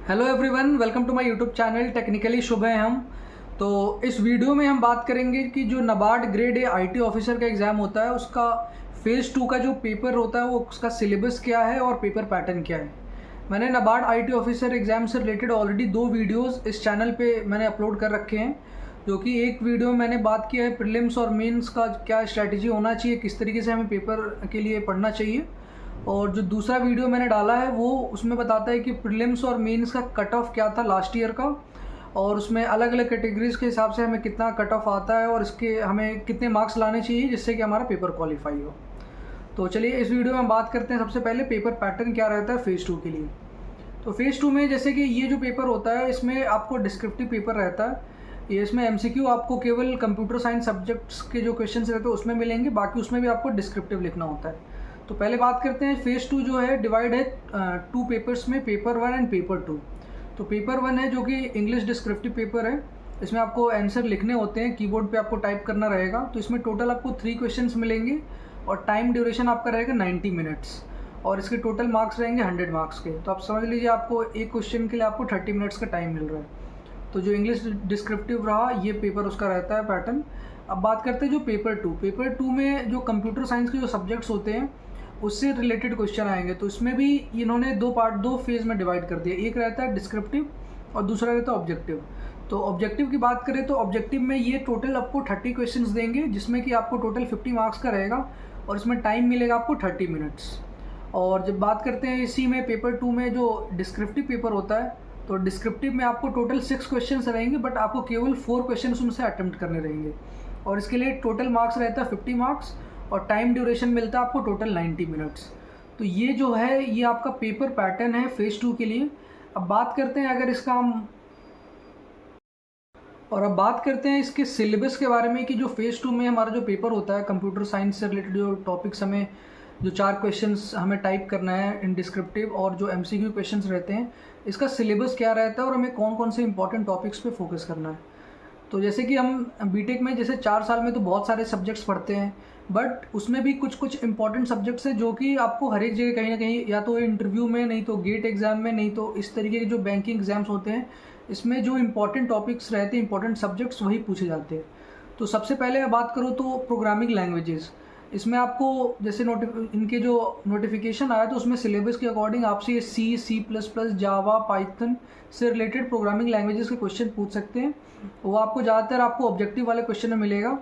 Hello everyone, welcome to my YouTube channel technically Shubh है हम। तो इस वीडियो में हम बात करेंगे कि जो NABARD grade A IT officer का एग्ज़ाम होता है उसका फेज़ 2 का जो पेपर होता है वो उसका सिलेबस क्या है और पेपर पैटर्न क्या है। मैंने नाबार्ड आईटी ऑफिसर एग्ज़ाम से रिलेटेड ऑलरेडी 2 वीडियोस इस चैनल पे मैंने अपलोड कर रखे हैं। जो कि एक वीडियो में मैंने बात किया है प्रीलिम्स और मेंस का क्या स्ट्रैटेजी होना चाहिए, किस तरीके से हमें पेपर के लिए पढ़ना चाहिए। और जो दूसरा वीडियो मैंने डाला है वो उसमें बताता है कि प्रीलिम्स और मेंस का कट ऑफ क्या था लास्ट ईयर का, और उसमें अलग अलग कैटेगरीज़ के हिसाब से हमें कितना कट ऑफ आता है और इसके हमें कितने मार्क्स लाने चाहिए जिससे कि हमारा पेपर क्वालिफाई हो। तो चलिए इस वीडियो में हम बात करते हैं सबसे पहले पेपर पैटर्न क्या रहता है फ़ेज़ 2 के लिए। तो फ़ेज़ 2 में जैसे कि ये जो पेपर होता है इसमें आपको डिस्क्रिप्टिव पेपर रहता है। ये इसमें एमसीक्यू आपको केवल कंप्यूटर साइंस सब्जेक्ट्स के जो क्वेश्चंस रहते हैं उसमें मिलेंगे, बाकी उसमें भी आपको डिस्क्रिप्टिव लिखना होता है। तो पहले बात करते हैं फ़ेज़ 2 जो है डिवाइड है 2 पेपर्स में, पेपर 1 एंड पेपर 2। तो पेपर 1 है जो कि इंग्लिश डिस्क्रिप्टिव पेपर है। इसमें आपको आंसर लिखने होते हैं, कीबोर्ड पे आपको टाइप करना रहेगा। तो इसमें टोटल आपको 3 क्वेश्चंस मिलेंगे और टाइम ड्यूरेशन आपका रहेगा 90 मिनट्स, और इसके टोटल मार्क्स रहेंगे 100 मार्क्स के। तो आप समझ लीजिए आपको एक क्वेश्चन के लिए आपको 30 मिनट्स का टाइम मिल रहा है। तो जो इंग्लिश डिस्क्रिप्टिव रहा ये पेपर उसका रहता है पैटर्न। अब बात करते हैं जो पेपर 2 में जो कंप्यूटर साइंस के जो सब्जेक्ट्स होते हैं उससे रिलेटेड क्वेश्चन आएंगे। तो इसमें भी इन्होंने दो फेज़ में डिवाइड कर दिया, एक रहता है डिस्क्रिप्टिव और दूसरा रहता है ऑब्जेक्टिव। तो ऑब्जेक्टिव की बात करें तो ऑब्जेक्टिव में ये टोटल आपको 30 क्वेश्चंस देंगे जिसमें कि आपको टोटल 50 मार्क्स का रहेगा और इसमें टाइम मिलेगा आपको 30 मिनट्स। और जब बात करते हैं इसी में पेपर 2 में जो डिस्क्रिप्टिव पेपर होता है, तो डिस्क्रिप्टिव में आपको टोटल 6 क्वेश्चंस रहेंगे बट आपको केवल 4 क्वेश्चंस उनसे अटेम्प्ट करने रहेंगे, और इसके लिए टोटल मार्क्स रहता है 50 मार्क्स और टाइम ड्यूरेशन मिलता है आपको टोटल 90 मिनट्स। तो ये जो है ये आपका पेपर पैटर्न है फ़ेज़ 2 के लिए। अब बात करते हैं अगर इसका हम और अब बात करते हैं इसके सिलेबस के बारे में कि जो फ़ेज़ 2 में हमारा जो पेपर होता है कंप्यूटर साइंस से रिलेटेड जो टॉपिक्स हमें जो 4 क्वेश्चंस हमें टाइप करना है इन डिस्क्रिप्टिव और जो एमसीक्यू क्वेश्चंस रहते हैं, इसका सिलेबस क्या रहता है और हमें कौन कौन से इंपॉर्टेंट टॉपिक्स पे फोकस करना है। तो जैसे कि हम बीटेक में जैसे 4 साल में तो बहुत सारे सब्जेक्ट्स पढ़ते हैं, बट उसमें भी कुछ कुछ इंपॉर्टेंट सब्जेक्ट्स हैं जो कि आपको हर एक जगह कहीं ना कहीं या तो इंटरव्यू में, नहीं तो गेट एग्जाम में, नहीं तो इस तरीके के जो बैंकिंग एग्जाम्स होते हैं इसमें जो इंपॉर्टेंट टॉपिक्स रहते हैं, इंपॉर्टेंट सब्जेक्ट्स वही पूछे जाते हैं। तो सबसे पहले मैं बात करूँ तो प्रोग्रामिंग लैंग्वेजेस, इसमें आपको जैसे इनके जो नोटिफिकेशन आया तो उसमें सिलेबस के अकॉर्डिंग आपसे ये C++, जावा, पाइथन से रिलेटेड प्रोग्रामिंग लैंग्वेजेस के क्वेश्चन पूछ सकते हैं। वो आपको ज़्यादातर आपको ऑब्जेक्टिव वाले क्वेश्चन में मिलेगा,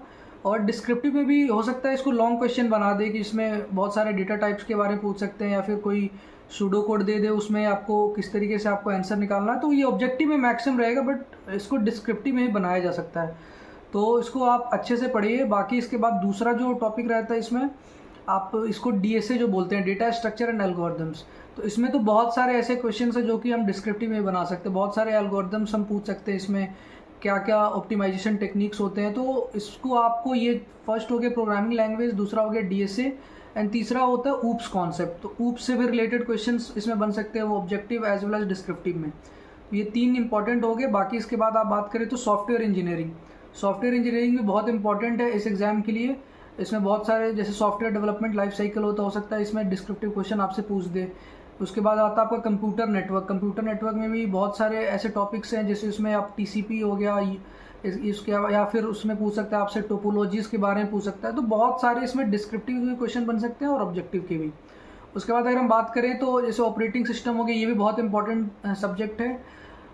और डिस्क्रिप्टिव में भी हो सकता है इसको लॉन्ग क्वेश्चन बना दे कि इसमें बहुत सारे डेटा टाइप्स के बारे में पूछ सकते हैं, या फिर कोई सूडो कोड दे दे उसमें आपको किस तरीके से आपको आंसर निकालना है। तो ये ऑब्जेक्टिव में मैक्सिमम रहेगा बट इसको डिस्क्रिप्टिव में ही बनाया जा सकता है। तो इसको आप अच्छे से पढ़िए। बाकी इसके बाद दूसरा जो टॉपिक रहता है इसमें आप इसको डीएसए जो बोलते हैं, डेटा स्ट्रक्चर एंड एल्गोरिदम्स। तो इसमें तो बहुत सारे ऐसे क्वेश्चंस हैं जो कि हम डिस्क्रिप्टिव में बना सकते हैं, बहुत सारे एल्गोरिदम्स हम पूछ सकते हैं इसमें क्या क्या ऑप्टिमाइजेशन टेक्निक्स होते हैं। तो इसको आपको ये फर्स्ट हो गया प्रोग्रामिंग लैंग्वेज, दूसरा हो गया डीएसए एंड तीसरा होता है ऊप्स कॉन्सेप्ट। तो ऊप्स से भी रिलेटेड क्वेश्चंस इसमें बन सकते हैं, वो objective as well as descriptive में। ये 3 इंपॉर्टेंट हो गए। बाकी इसके बाद आप बात करें तो सॉफ्टवेयर इंजीनियरिंग भी बहुत इंपॉर्टेंट है इस एग्ज़ाम के लिए। इसमें बहुत सारे जैसे सॉफ्टवेयर डेवलपमेंट लाइफ साइकिल होता हो सकता है इसमें डिस्क्रिप्टिव क्वेश्चन आपसे पूछ दे। उसके बाद आता है आपका कंप्यूटर नेटवर्क में भी बहुत सारे ऐसे टॉपिक्स हैं जैसे इसमें आप टीसीपी हो गया इसके, या फिर उसमें पूछ सकता है आपसे टोपोलॉजीज़ के बारे में पूछ सकता है। तो बहुत सारे इसमें डिस्क्रिप्टिव भी क्वेश्चन बन सकते हैं और ऑब्जेक्टिव के भी। उसके बाद अगर हम बात करें तो जैसे ऑपरेटिंग सिस्टम हो गया, ये भी बहुत इंपॉर्टेंट सब्जेक्ट है।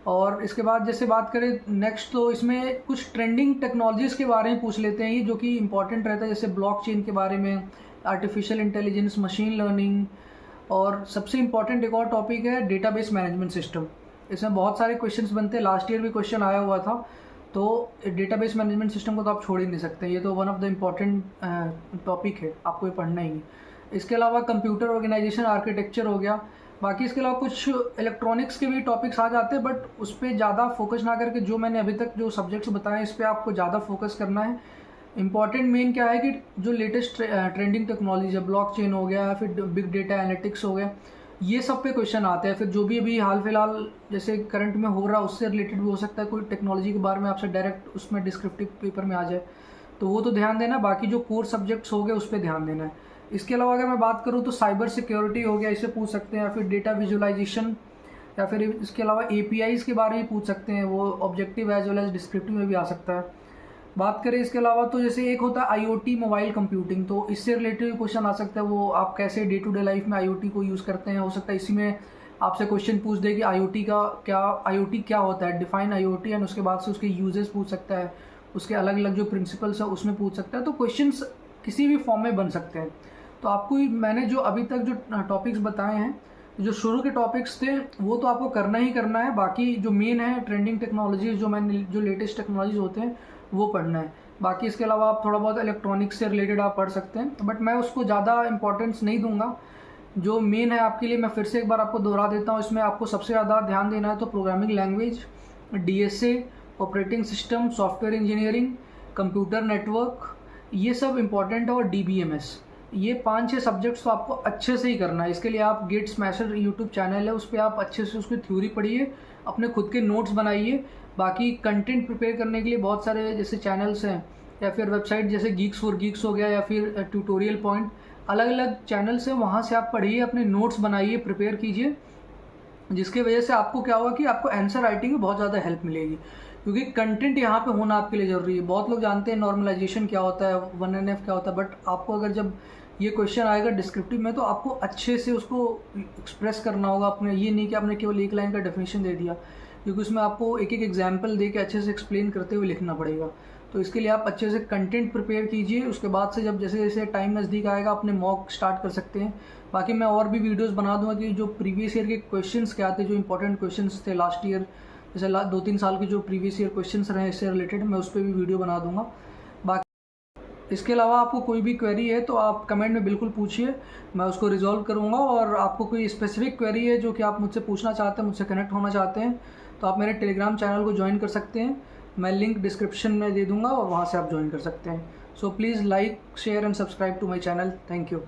और इसके बाद जैसे बात करें नेक्स्ट तो इसमें कुछ ट्रेंडिंग टेक्नोलॉजीज़ के बारे में पूछ लेते हैं ये, जो कि इंपॉर्टेंट रहता है, जैसे ब्लॉकचेन के बारे में, आर्टिफिशियल इंटेलिजेंस, मशीन लर्निंग, और सबसे इंपॉर्टेंट एक और टॉपिक है डेटाबेस मैनेजमेंट सिस्टम। इसमें बहुत सारे क्वेश्चंस बनते हैं, लास्ट ईयर भी क्वेश्चन आया हुआ था। तो डेटाबेस मैनेजमेंट सिस्टम को तो आप छोड़ ही नहीं सकते, ये तो one of the important topic है, आपको ये पढ़ना ही है। इसके अलावा कंप्यूटर ऑर्गेनाइजेशन आर्किटेक्चर हो गया। बाकी इसके अलावा कुछ इलेक्ट्रॉनिक्स के भी टॉपिक्स आ जाते हैं, बट उस पर ज़्यादा फोकस ना करके जो मैंने अभी तक जो सब्जेक्ट्स बताए इस पर आपको ज़्यादा फोकस करना है। इंपॉर्टेंट मेन क्या है कि जो लेटेस्ट ट्रेंडिंग टेक्नोलॉजी है, ब्लॉकचेन हो गया, फिर बिग डेटा एनालिटिक्स हो गया, ये सब पे क्वेश्चन आते हैं। फिर जो भी अभी हाल फिलहाल जैसे करंट में हो रहा है उससे रिलेटेड भी हो सकता है, कोई टेक्नोलॉजी के बारे में आपसे डायरेक्ट उसमें डिस्क्रिप्टिव पेपर में आ जाए, तो वो तो ध्यान देना। बाकी जो कोर सब्जेक्ट्स हो गए उस पर ध्यान देना है। इसके अलावा अगर मैं बात करूँ तो साइबर सिक्योरिटी हो गया, इसे पूछ सकते हैं, या फिर डेटा विजुअलाइजेशन, या फिर इसके अलावा APIs के बारे में पूछ सकते हैं, वो objective as well as descriptive में भी आ सकता है। बात करें इसके अलावा तो जैसे एक होता है IoT मोबाइल कंप्यूटिंग, तो इससे रिलेटेड क्वेश्चन आ सकता है, वो आप कैसे डे टू डे लाइफ में IoT को यूज़ करते हैं। हो सकता है इसी में आपसे क्वेश्चन पूछ दे कि IoT क्या होता है, डिफाइन IoT, एंड उसके बाद से उसके यूजेस पूछ सकता है, उसके अलग अलग जो प्रिंसिपल्स है उसमें पूछ सकता है। तो क्वेश्चंस किसी भी फॉर्म में बन सकते हैं। तो आपको मैंने जो अभी तक जो टॉपिक्स बताए हैं, जो शुरू के टॉपिक्स थे, वो तो आपको करना ही करना है। बाकी जो मेन है ट्रेंडिंग टेक्नोलॉजीज, जो लेटेस्ट टेक्नोलॉजीज होते हैं वो पढ़ना है। बाकी इसके अलावा आप थोड़ा बहुत इलेक्ट्रॉनिक्स से रिलेटेड आप पढ़ सकते हैं, बट मैं उसको ज़्यादा इंपॉर्टेंस नहीं दूंगा। जो मेन है आपके लिए, मैं फिर से एक बार आपको दोहरा देता हूँ, इसमें आपको सबसे ज़्यादा ध्यान देना है तो programming language, DSA, operating system, software engineering, computer network, ये सब इम्पॉर्टेंट है, और DBMS। ये 5-6 सब्जेक्ट्स तो आपको अच्छे से ही करना है। इसके लिए आप गेट स्मैशर यूट्यूब चैनल है, उस पर आप अच्छे से उसकी थ्योरी पढ़िए, अपने खुद के नोट्स बनाइए। बाकी कंटेंट प्रिपेयर करने के लिए बहुत सारे जैसे चैनल्स हैं या फिर वेबसाइट जैसे Geeks for Geeks हो गया, या फिर ट्यूटोरियल पॉइंट, अलग अलग चैनल्स हैं, वहाँ से आप पढ़िए, अपने नोट्स बनाइए, प्रिपेयर कीजिए, जिसकी वजह से आपको क्या होगा कि आपको आंसर राइटिंग में बहुत ज़्यादा हेल्प मिलेगी, क्योंकि कंटेंट यहाँ पे होना आपके लिए ज़रूरी है। बहुत लोग जानते हैं नॉर्मलाइजेशन क्या होता है, 1NF क्या होता है, बट आपको अगर जब ये क्वेश्चन आएगा डिस्क्रिप्टिव में तो आपको अच्छे से उसको एक्सप्रेस करना होगा अपने, ये नहीं कि आपने केवल एक लाइन का डेफिनेशन दे दिया, क्योंकि उसमें आपको एक एक एग्जाम्पल दे के अच्छे से एक्सप्लेन करते हुए लिखना पड़ेगा। तो इसके लिए आप अच्छे से कंटेंट प्रिपेयर कीजिए। उसके बाद से जब जैसे जैसे टाइम नज़दीक आएगा अपने मॉक स्टार्ट कर सकते हैं। बाकी मैं और भी वीडियोस बना दूंगा कि जो प्रीवियस ईयर के क्वेश्चंस क्या थे, जो इंपॉर्टेंट क्वेश्चंस थे लास्ट ईयर, जैसे 2-3 साल के जो प्रीवियस ईयर क्वेश्चंस रहे इससे रिलेटेड, मैं उस पर भी वीडियो बना दूंगा। बाकी इसके अलावा आपको कोई भी क्वेरी है तो आप कमेंट में बिल्कुल पूछिए, मैं उसको रिजॉल्व करूँगा। और आपको कोई स्पेसिफिक क्वेरी है जो कि आप मुझसे पूछना चाहते हैं, मुझसे कनेक्ट होना चाहते हैं, तो आप मेरे टेलीग्राम चैनल को ज्वाइन कर सकते हैं। मैं लिंक डिस्क्रिप्शन में दे दूँगा और वहाँ से आप ज्वाइन कर सकते हैं। So please like, share and subscribe to my channel. Thank you.